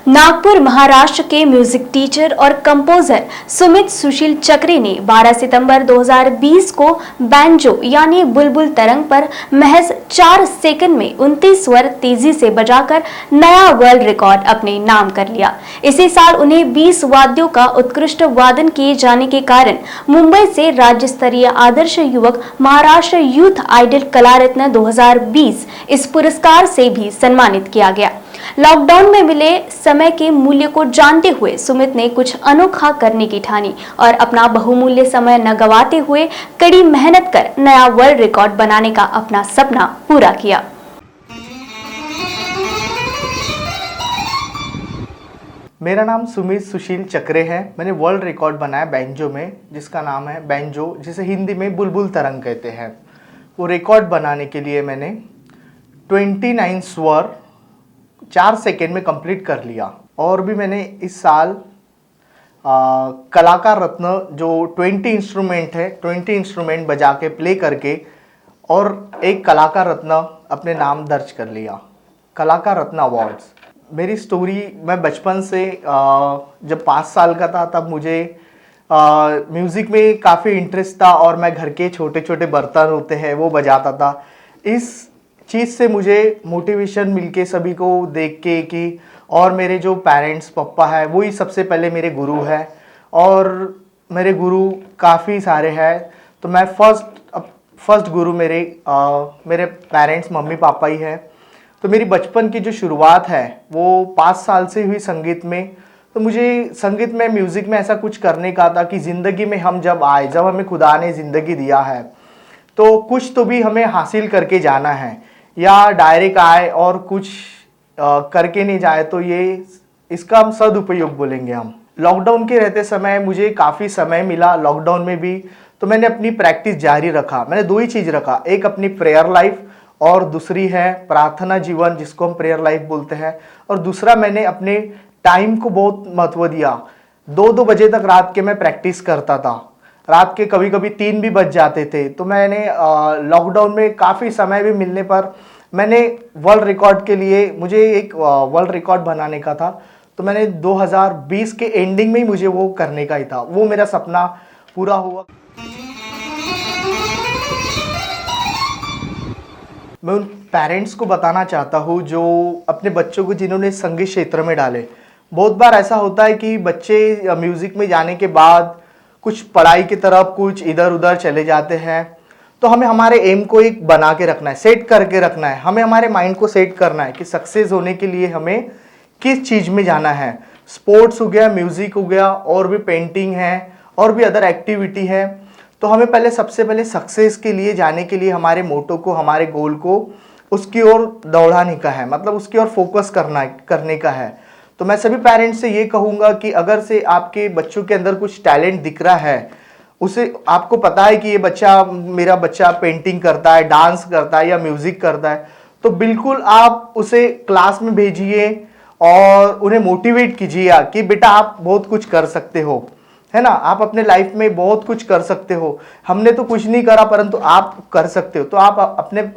नागपुर महाराष्ट्र के music teacher और composer Sumit सुशील चक्रे ने 12 सितंबर 2020 को बैंजो यानी बुलबुल तरंग पर महज 4 सेकंड में 29 स्वर तेजी से बजाकर नया वर्ल्ड रिकॉर्ड अपने नाम कर लिया। इसी साल उन्हें 20 वाद्यों का उत्कृष्ट वादन किए जाने के कारण मुंबई से राज्य स्तरीय आदर्श युवक महाराष्ट्र यूथ आइडल कला रत्न 2020 इस पुरस्कार से भी सम्मानित किया गया। लॉकडाउन में मिले समय के मूल्य को जानते हुए सुमित ने कुछ अनोखा करने की ठानी और अपना बहुमूल्य समय न गवाते हुए कड़ी मेहनत कर नया वर्ल्ड रिकॉर्ड बनाने का अपना सपना पूरा किया। मेरा नाम सुमित सुशील चक्रे है। मैंने वर्ल्ड रिकॉर्ड बनाया बैंजो में, जिसका नाम है बैंजो, जिसे हिंदी में बुलबुल तरंग कहते हैं। वो रिकॉर्ड बनाने के लिए मैंने 29 स्वर 4 सेकेंड में कंप्लीट कर लिया। और भी मैंने इस साल कलाकार रत्न जो 20 इंस्ट्रूमेंट है, 20 इंस्ट्रूमेंट बजा के प्ले करके और एक कलाकार रत्न अपने नाम दर्ज कर लिया, कलाकार रत्न अवार्ड्स। मेरी स्टोरी, मैं बचपन से जब 5 साल का था तब मुझे म्यूज़िक में काफ़ी इंटरेस्ट था और मैं घर के छोटे छोटे बर्तन होते हैं वो बजाता था। इस चीज़ से मुझे मोटिवेशन मिलके सभी को देख के कि, और मेरे जो पेरेंट्स पापा है वही सबसे पहले मेरे गुरु है और मेरे गुरु काफ़ी सारे हैं। तो मैं फर्स्ट गुरु मेरे पेरेंट्स मम्मी पापा ही है। तो मेरी बचपन की जो शुरुआत है वो 5 साल से हुई संगीत में। तो मुझे संगीत में, म्यूज़िक में ऐसा कुछ करने का था कि ज़िंदगी में हम जब आए, जब हमें खुदा ने ज़िंदगी दिया है तो कुछ तो भी हमें हासिल करके जाना है, या डायरेक्ट आए और कुछ करके नहीं जाए तो ये इसका हम सदुपयोग बोलेंगे हम। लॉकडाउन के रहते समय मुझे काफ़ी समय मिला लॉकडाउन में भी, तो मैंने अपनी प्रैक्टिस जारी रखा। मैंने 2 ही चीज़ रखा, एक अपनी प्रेयर लाइफ और दूसरी है प्रार्थना जीवन, जिसको हम प्रेयर लाइफ बोलते हैं। और दूसरा, मैंने अपने टाइम को बहुत महत्व दिया। 2-2 बजे तक रात के मैं प्रैक्टिस करता था, रात के कभी कभी 3 भी बज जाते थे। तो मैंने लॉकडाउन में काफ़ी समय भी मिलने पर मैंने वर्ल्ड रिकॉर्ड के लिए, मुझे एक वर्ल्ड रिकॉर्ड बनाने का था, तो मैंने 2020 के एंडिंग में ही मुझे वो करने का ही था। वो मेरा सपना पूरा हुआ। मैं उन पेरेंट्स को बताना चाहता हूँ जो अपने बच्चों को, जिन्होंने संगीत क्षेत्र में डाले। बहुत बार ऐसा होता है कि बच्चे म्यूज़िक में जाने के बाद कुछ पढ़ाई की तरफ, कुछ इधर उधर चले जाते हैं। तो हमें हमारे एम को एक बना के रखना है, सेट करके रखना है। हमें हमारे माइंड को सेट करना है कि सक्सेस होने के लिए हमें किस चीज़ में जाना है। स्पोर्ट्स हो गया, म्यूज़िक हो गया, और भी पेंटिंग है, और भी अदर एक्टिविटी है। तो हमें सबसे पहले सक्सेस के लिए जाने के लिए हमारे मोटो को, हमारे गोल को उसकी ओर दौड़ाने का है, मतलब उसकी ओर फोकस करने का है। तो मैं सभी पेरेंट्स से ये कहूँगा कि अगर से आपके बच्चों के अंदर कुछ टैलेंट दिख रहा है, उसे, आपको पता है कि ये बच्चा, मेरा बच्चा पेंटिंग करता है, डांस करता है या म्यूज़िक करता है, तो बिल्कुल आप उसे क्लास में भेजिए और उन्हें मोटिवेट कीजिए कि बेटा आप बहुत कुछ कर सकते हो, है ना, आप अपने लाइफ में बहुत कुछ कर सकते हो। हमने तो कुछ नहीं करा परंतु आप कर सकते हो। तो आप अपने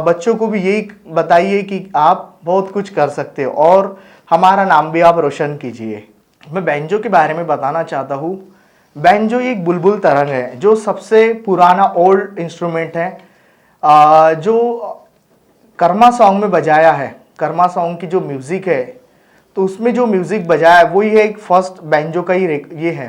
बच्चों को भी यही बताइए कि आप बहुत कुछ कर सकते हो और हमारा नाम भी आप रोशन कीजिए। मैं बैंजो के बारे में बताना चाहता हूँ। बैंजो एक बुलबुल तरंग है जो सबसे पुराना ओल्ड इंस्ट्रूमेंट है, जो कर्मा सॉन्ग में बजाया है। कर्मा सॉन्ग की जो म्यूज़िक है, तो उसमें जो म्यूज़िक बजाया है वही है, एक फर्स्ट बैंजो का ही ये है।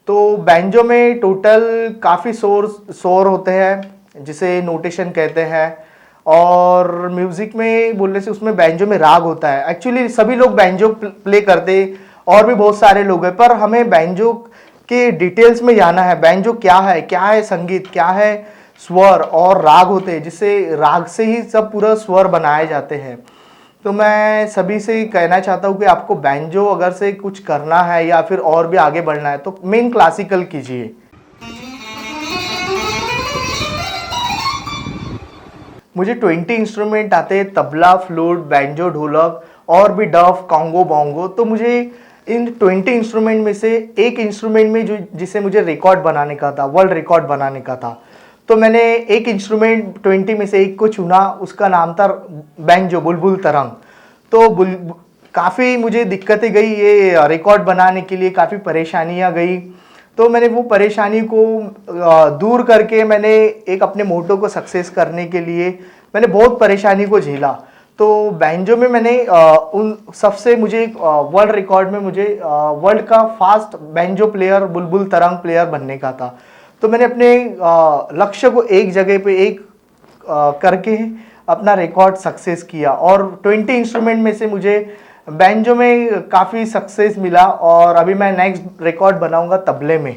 तो बैंजो में टोटल काफ़ी शोर होते हैं, जिसे नोटेशन कहते हैं। और म्यूज़िक में बोलने से, उसमें बैंजो में राग होता है। एक्चुअली सभी लोग बैंजो प्ले करते, और भी बहुत सारे लोग हैं, पर हमें बैंजो के डिटेल्स में जाना है। बैंजो क्या है संगीत क्या है, स्वर और राग होते हैं, जिससे राग से ही सब पूरा स्वर बनाए जाते हैं। तो मैं सभी से कहना चाहता हूँ कि आपको बैंजो अगर से कुछ करना है या फिर और भी आगे बढ़ना है तो मेन क्लासिकल कीजिए। मुझे 20 इंस्ट्रूमेंट आते हैं, तबला, फ्लूट, बैंजो, ढोलक और भी डफ, कॉन्गो, बोंगो। तो मुझे इन 20 इंस्ट्रूमेंट में से एक इंस्ट्रूमेंट में जिसे मुझे रिकॉर्ड बनाने का था, वर्ल्ड रिकॉर्ड बनाने का था, तो मैंने एक इंस्ट्रूमेंट 20 में से एक को चुना, उसका नाम था बैंजो, बुलबुल तरंग। तो काफ़ी मुझे दिक्कतें गई ये रिकॉर्ड बनाने के लिए, काफ़ी परेशानियां गई। तो मैंने वो परेशानी को दूर करके मैंने एक अपने मोटो को सक्सेस करने के लिए मैंने बहुत परेशानी को झेला। तो बैंजो में मैंने उन सबसे मुझे वर्ल्ड रिकॉर्ड में मुझे वर्ल्ड का फास्ट बैंजो प्लेयर, बुलबुल तरंग प्लेयर बनने का था। तो मैंने अपने लक्ष्य को एक जगह पे एक करके अपना रिकॉर्ड सक्सेस किया और 20 इंस्ट्रूमेंट में से मुझे बैंजो में काफ़ी सक्सेस मिला और अभी मैं नेक्स्ट रिकॉर्ड बनाऊंगा तबले में।